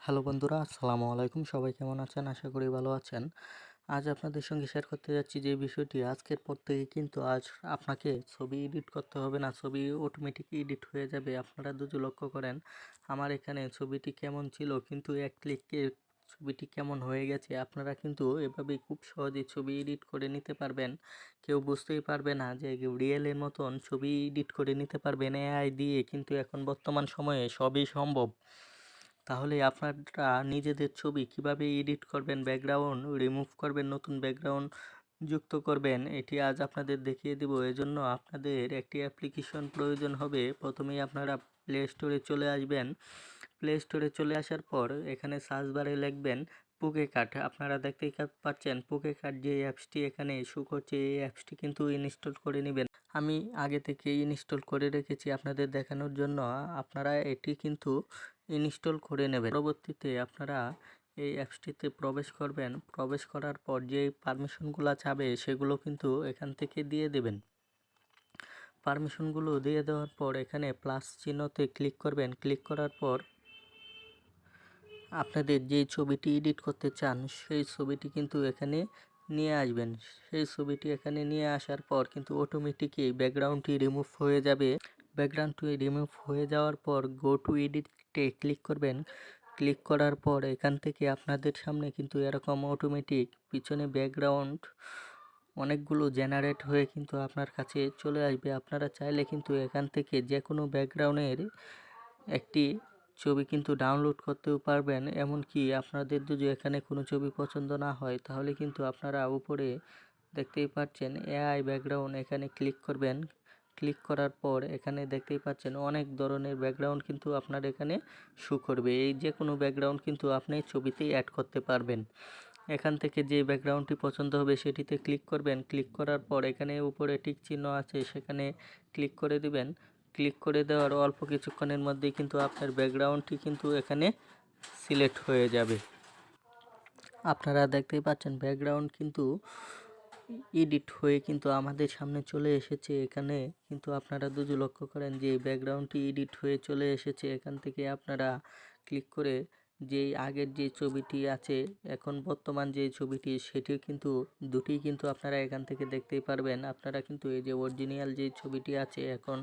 Hello বন্ধুরা, আসসালামু আলাইকুম। সবাই কেমন আছেন? আশা করি ভালো আছেন। আজ আপনাদের সঙ্গে শেয়ার করতে যাচ্ছি যে বিষয়টি, আজকের পর থেকে কিন্তু আজ আপনাকে ছবি এডিট করতে হবে না, ছবি অটোমেটিক এডিট হয়ে যাবে। আপনারা যদি লক্ষ্য করেন, আমার এখানে ছবিটি কেমন ছিল কিন্তু এক ক্লিকে ছবিটি কেমন হয়ে গেছে। আপনারা কিন্তু এভাবেই খুব সহজেই ছবি এডিট করে নিতে পারবেন। কেউ বুঝতেই পারবে না যে রিয়েলের মতন ছবি এডিট করে নিতে পারবেন এআই দিয়ে। কিন্তু এখন বর্তমান সময়ে সবই সম্ভব। তাহলে আপনারা নিজেদের ছবি কিভাবে এডিট করবেন, ব্যাকগ্রাউন্ড রিমুভ করবেন, নতুন ব্যাকগ্রাউন্ড যুক্ত করবেন, এটি আজ আপনাদের দেখিয়ে দেব। এজন্য আপনাদের একটি অ্যাপ্লিকেশন প্রয়োজন হবে। প্রথমেই আপনারা প্লে স্টোরে চলে আসবেন। প্লে স্টোরে চলে আসার পর এখানে সার্চ বারে লিখবেন পোকেকাট। আপনারা দেখতেই পাচ্ছেন পোকেকাট যে অ্যাপসটি এখানে শো করছে, এই অ্যাপসটি কিন্তু ইনস্টল করে নেবেন। আমি আগে থেকেই ইনস্টল করে রেখেছি আপনাদের দেখানোর জন্য। আপনারা এটি কিন্তু ইনস্টল করে নেবেন। পরবর্তীতে আপনারা এই অ্যাপসটিতে প্রবেশ করবেন। প্রবেশ করার পর যে পারমিশনগুলো চাবে সেগুলো কিন্তু এখান থেকে দিয়ে দেবেন। পারমিশনগুলো দিয়ে দেওয়ার পর এখানে প্লাস চিহ্নতে ক্লিক করবেন। ক্লিক করার পর আপনাদের যে ছবিটি এডিট করতে চান সেই ছবিটি কিন্তু এখানে নিয়ে আসবেন। সেই ছবিটি এখানে নিয়ে আসার পর কিন্তু অটোমেটিকই ব্যাকগ্রাউন্ডটি রিমুভ হয়ে যাবে। ব্যাকগ্রাউন্ডটি রিমুভ হয়ে যাওয়ার পর গো টু এডিটে ক্লিক করবেন। ক্লিক করার পর এখান থেকে আপনাদের সামনে কিন্তু এরকম অটোমেটিক পিছনে ব্যাকগ্রাউন্ড অনেকগুলো জেনারেট হয়ে কিন্তু আপনার কাছে চলে আসবে। আপনারা চাইলে কিন্তু এখান থেকে যে কোনো ব্যাকগ্রাউন্ডের একটি ছবি কিন্তু ডাউনলোড করতেও পারবেন। এমনকি আপনাদের যদি এখানে কোনো ছবি পছন্দ না হয় তাহলে কিন্তু আপনারা উপরে দেখতেই পাচ্ছেন এআই ব্যাকগ্রাউন্ড, এখানে ক্লিক করবেন। ক্লিক করার পর এখানে দেখতেই পাচ্ছেন অনেক ধরনের ব্যাকগ্রাউন্ড কিন্তু আপনার এখানে শো করবে। এই যে কোনো ব্যাকগ্রাউন্ড কিন্তু আপনি ছবিতেই অ্যাড করতে পারবেন। এখান থেকে যে ব্যাকগ্রাউন্ডটি পছন্দ হবে সেটিতে ক্লিক করবেন। ক্লিক করার পর এখানে উপরে টিক চিহ্ন আছে, সেখানে ক্লিক করে দিবেন। ক্লিক করে দেওয়ার অল্প কিছুক্ষণের মধ্যেই কিন্তু আপনার ব্যাকগ্রাউন্ডটি কিন্তু এখানে সিলেক্ট হয়ে যাবে। আপনারা দেখতেই পাচ্ছেন ব্যাকগ্রাউন্ড কিন্তু এডিট হয়ে কিন্তু আমাদের সামনে চলে এসেছে। এখানে কিন্তু আপনারা যদি লক্ষ্য করেন যে ব্যাকগ্রাউন্ডটি এডিট হয়ে চলে এসেছে। এখান থেকে আপনারা ক্লিক করে যেই আগের যে ছবিটি আছে, এখন বর্তমান যে ছবিটি, সেটিও কিন্তু দুটিই কিন্তু আপনারা এখান থেকে দেখতেই পারবেন। আপনারা কিন্তু এই যে অরিজিনাল যে ছবিটি আছে, এখন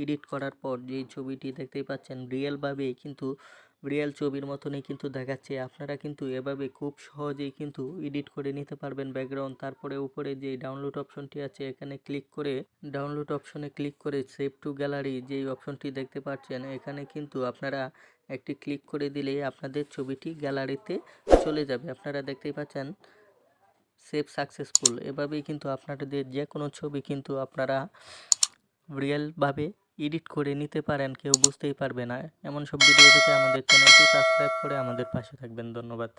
এডিট করার পর যেই ছবিটি দেখতেই পাচ্ছেন রিয়েলভাবেই কিন্তু রিয়েল ছবির মতনই কিন্তু দেখাচ্ছে। আপনারা কিন্তু এভাবে খুব সহজেই কিন্তু এডিট করে নিতে পারবেন ব্যাকগ্রাউন্ড। তারপরে উপরে যে ডাউনলোড অপশনটি আছে এখানে ক্লিক করে ডাউনলোড অপশনে ক্লিক করে সেভ টু গ্যালারি যেই অপশনটি দেখতে পাচ্ছেন, এখানে কিন্তু আপনারা একটি ক্লিক করে দিলেই আপনাদের ছবিটি গ্যালারিতে চলে যাবে। আপনারা দেখতেই পাচ্ছেন সেভ সাকসেসফুল। এভাবেই কিন্তু আপনাদের যে কোনো ছবি কিন্তু আপনারা রিয়েলভাবে এডিট করে নিতে পারেন, কেউ বুঝতেই পারবে না। এমন সব ভিডিও পেতে আমাদের চ্যানেলটি সাবস্ক্রাইব করে আমাদের পাশে থাকবেন। ধন্যবাদ।